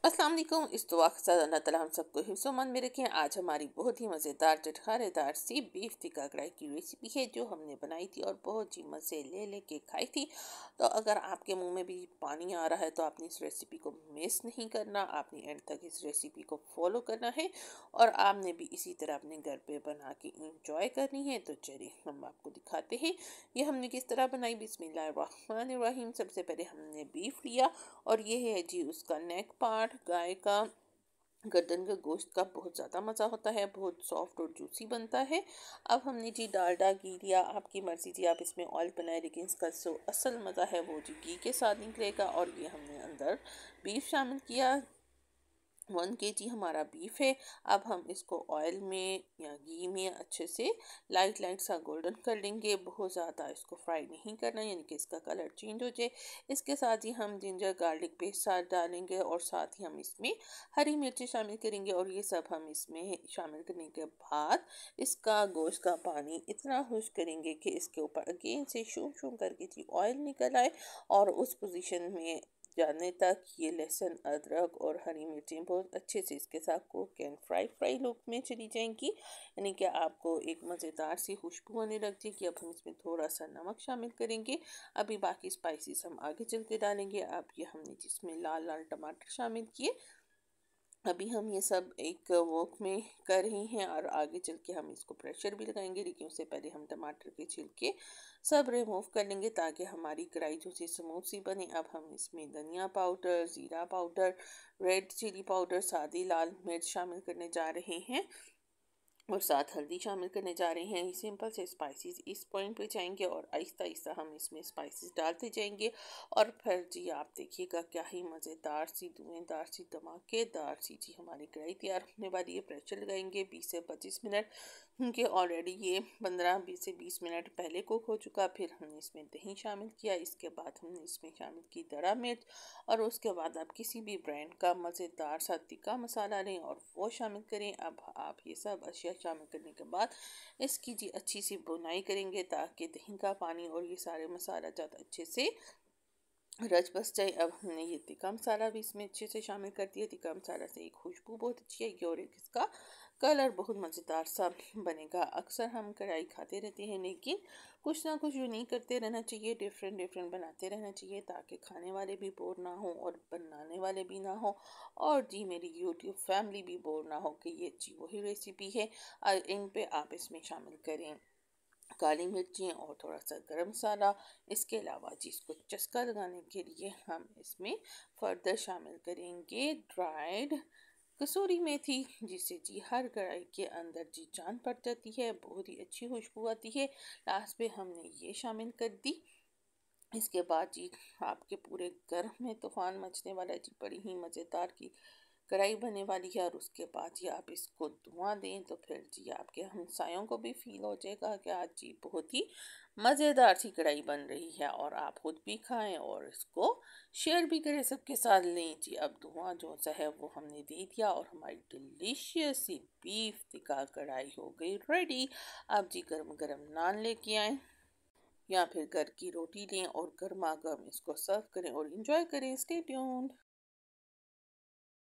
अस्सलाम वालेकुम। इस दुआ के साथ अल्लाह ताला हम सबको हिफ्ज़-ओ-अमान में रखें। आज हमारी बहुत ही मज़ेदार चटखारेदार सी बीफ टिक्का कढ़ाई की रेसिपी है जो हमने बनाई थी और बहुत ही मज़े ले लेके खाई थी। तो अगर आपके मुंह में भी पानी आ रहा है तो आपने इस रेसिपी को मिस नहीं करना, आपने एंड तक इस रेसिपी को फॉलो करना है और आपने भी इसी तरह अपने घर पे बना के इंजॉय करनी है। तो चलिए हम आपको दिखाते हैं ये हमने किस तरह बनाई। बिस्मिल्लाहिर्रहमानिर्रहीम। सबसे पहले हमने बीफ लिया और ये है जी उसका नेक पार्ट। गाय का गर्दन का गोश्त का बहुत ज़्यादा मज़ा होता है, बहुत सॉफ्ट और जूसी बनता है। अब हमने जी डालडा घी लिया, आपकी मर्ज़ी जी, आप इसमें ऑयल बनाए, लेकिन इसका जो असल मज़ा है वो जी घी के साथ निकलेगा। और ये हमने अंदर बीफ शामिल किया। 1 kg हमारा बीफ है। अब हम इसको ऑयल में या घी में अच्छे से लाइट लाइट सा गोल्डन कर लेंगे। बहुत ज़्यादा इसको फ्राई नहीं करना, यानी कि इसका कलर चेंज हो जाए। इसके साथ ही हम जिंजर गार्लिक पेस्ट साथ डालेंगे और साथ ही हम इसमें हरी मिर्ची शामिल करेंगे। और ये सब हम इसमें शामिल करने के बाद इसका गोश्त का पानी इतना खुश करेंगे कि इसके ऊपर अगेन से शूम शूम करके जी ऑयल निकल आए। और उस पोजीशन में जाने तक ये लहसुन, अदरक और हरी मिर्चें बहुत अच्छे से इसके साथ कुक एंड फ्राई लुक में चली जाएंगी, यानी कि आपको एक मज़ेदार सी खुशबू आने लग जाएगी। अब हम इसमें थोड़ा सा नमक शामिल करेंगे। अभी बाकी स्पाइसेस हम आगे चल के डालेंगे। अब ये हमने जिसमें लाल लाल टमाटर शामिल किए। अभी हम ये सब एक वॉक में कर रहे हैं और आगे चल के हम इसको प्रेशर भी लगाएंगे, लेकिन उससे पहले हम टमाटर के छिलके सब रिमूव कर लेंगे ताकि हमारी कढ़ाई जो सी स्मूथ सी बने। अब हम इसमें धनिया पाउडर, ज़ीरा पाउडर, रेड चिली पाउडर, सादी लाल मिर्च शामिल करने जा रहे हैं और साथ हल्दी शामिल करने जा रहे हैं। सिंपल से स्पाइसेस इस पॉइंट पे जाएंगे और आहिस्ता आहिस्ता हम इसमें स्पाइसेस डालते जाएंगे। और फिर जी आप देखिएगा क्या ही मज़ेदार सी, धुएंदार सी, धमाकेदार सी जी हमारी कढ़ाई तैयार होने वाली है। प्रेशर लगाएंगे 20 से 25 मिनट, क्योंकि ऑलरेडी ये 15 से 20 मिनट पहले कुक हो चुका। फिर हमने इसमें दही शामिल किया। इसके बाद हमने इसमें शामिल की दरा मिर्च और उसके बाद आप किसी भी ब्रांड का मज़ेदार सा तिक्का मसाला लें और वो शामिल करें। अब आप ये सब अशिया शामिल करने के बाद इसकी जी अच्छी सी बुनाई करेंगे ताकि दही का पानी और ये सारे मसाला ज़्यादा अच्छे से रच बस जाए। अब हमने ये तिक्का मसाला भी इसमें अच्छे से शामिल कर दिया। तिक्का मसाला से एक खुशबू बहुत अच्छी आएगी और एक इसका कलर बहुत मज़ेदार सा बनेगा। अक्सर हम कढ़ाई खाते रहते हैं, लेकिन कुछ ना कुछ यूनिक करते रहना चाहिए, डिफरेंट डिफरेंट बनाते रहना चाहिए ताकि खाने वाले भी बोर ना हो और बनाने वाले भी ना हो और जी मेरी यूट्यूब फैमिली भी बोर ना हो कि ये जी वही रेसिपी है। इन पे आप इसमें शामिल करें काली मिर्ची और थोड़ा सा गरम मसाला। इसके अलावा जी इसको चस्का लगाने के लिए हम इसमें फर्दर शामिल करेंगे ड्राइड कसूरी मेथी, जिससे जी हर कढ़ाई के अंदर जी जान पड़ जाती है, बहुत ही अच्छी खुशबू आती है। लास्ट पे हमने ये शामिल कर दी। इसके बाद जी आपके पूरे घर में तूफान मचने वाला है जी, बड़ी ही मज़ेदार की कढ़ाई बनने वाली है। और उसके बाद जी आप इसको धुआं दें तो फिर जी आपके हमसायों को भी फील हो जाएगा कि आज जी बहुत ही मज़ेदार सी कढ़ाई बन रही है और आप खुद भी खाएं और इसको शेयर भी करें सबके साथ। लें जी अब धुआं जो सा है वो हमने दे दिया और हमारी डिलीशियस सी बीफ टिक्का कढ़ाई हो गई रेडी। अब जी गरम गरम नान लेके आए या फिर घर की रोटी लें और गर्मा गर्म इसको सर्व करें और इंजॉय करें। Stay tuned.